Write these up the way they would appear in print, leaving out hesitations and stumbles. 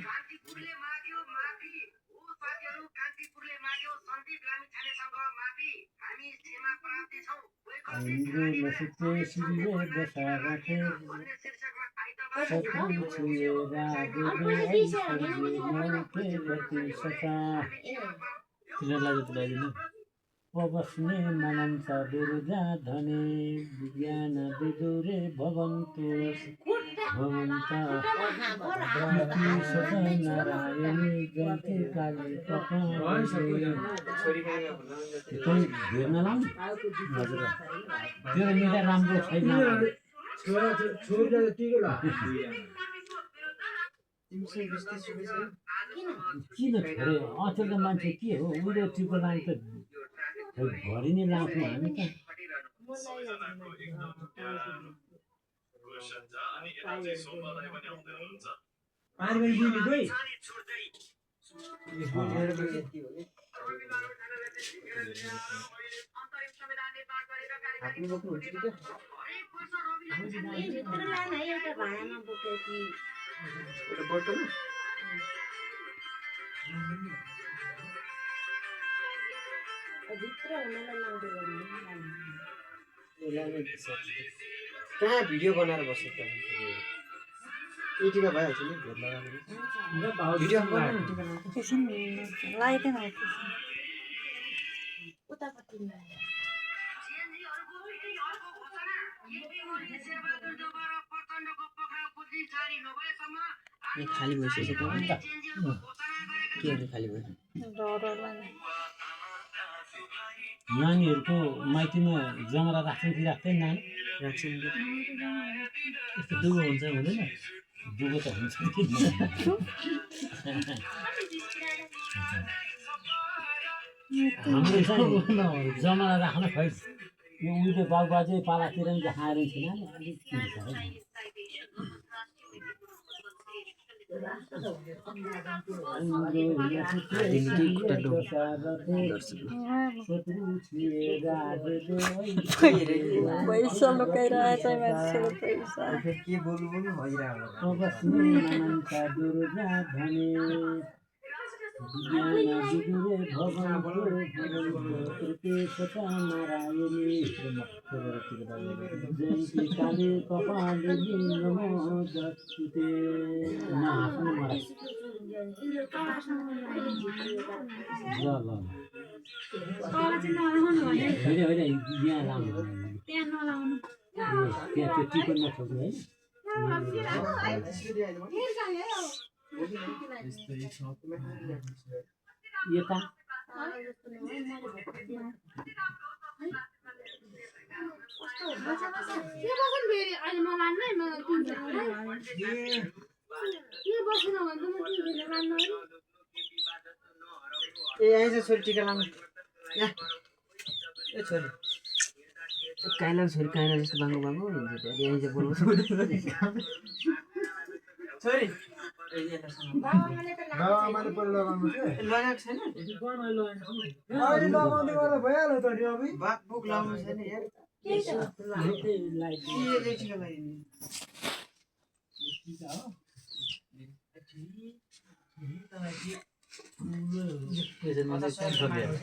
कान्तिपुरले माग्यो माफी हो साथीहरु कान्तिपुरले माग्यो सन्दीप लामिछानेसँग माफी हामी क्षमा प्रार्थी छौं बस्ने मानन्छ बिरुजा धने विज्ञान विदुरे भवन्तु भवन्त नारायणी जयन्ती काली हेर्न लाउनु हजुर त्यो मिठा राम्रो छैन किन छोरे अचेलको मान्छे के हो उहिले टिको लाउनु त भरि नै लाउँछौँ हामी त कहाँ भिडियो बनाएर बस्छ त यतिमा भइहाल्छ नि भिडियो खाली भइसक्यो के खाली भयो नानीहरूको माइतीमा जमरा राख्छन् कि राख्दैन नानी राख्छन् यस्तो दुगो हुन्छ हुँदैन दुगो त हुन्छ कि हाम्रो चाहिँ जमरा राख्न खै यो उहिले बाबुबाजे पालातिर पनि देखाएर थिएन अलिक पैसा लुकाइरहेछ मान्छेले पैसा के बोल्नु पनि भइरहेको यता ए यहाँ चाहिँ छोरी टिका लाउनु ए छोरी काइला छोरी काइला जस्तो बाङ्गो बाङ्गो हुन्छ यहाँ चाहिँ बोल्नु छोरी बाबामाले पहिले लगाउनु लगाएको छैन अहिले लगाउँदै गर्दा भइहाल्यो त नि अबि बाक बुक लाउनु छैन यार के टिका लगाइदिनु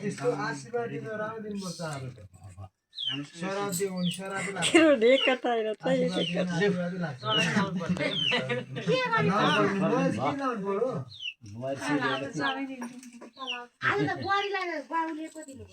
यस्तो आशीर्वाद दिन राम्रो दिनुपर्छ अब शराब दियो भने शराब लाग्छ बुहारी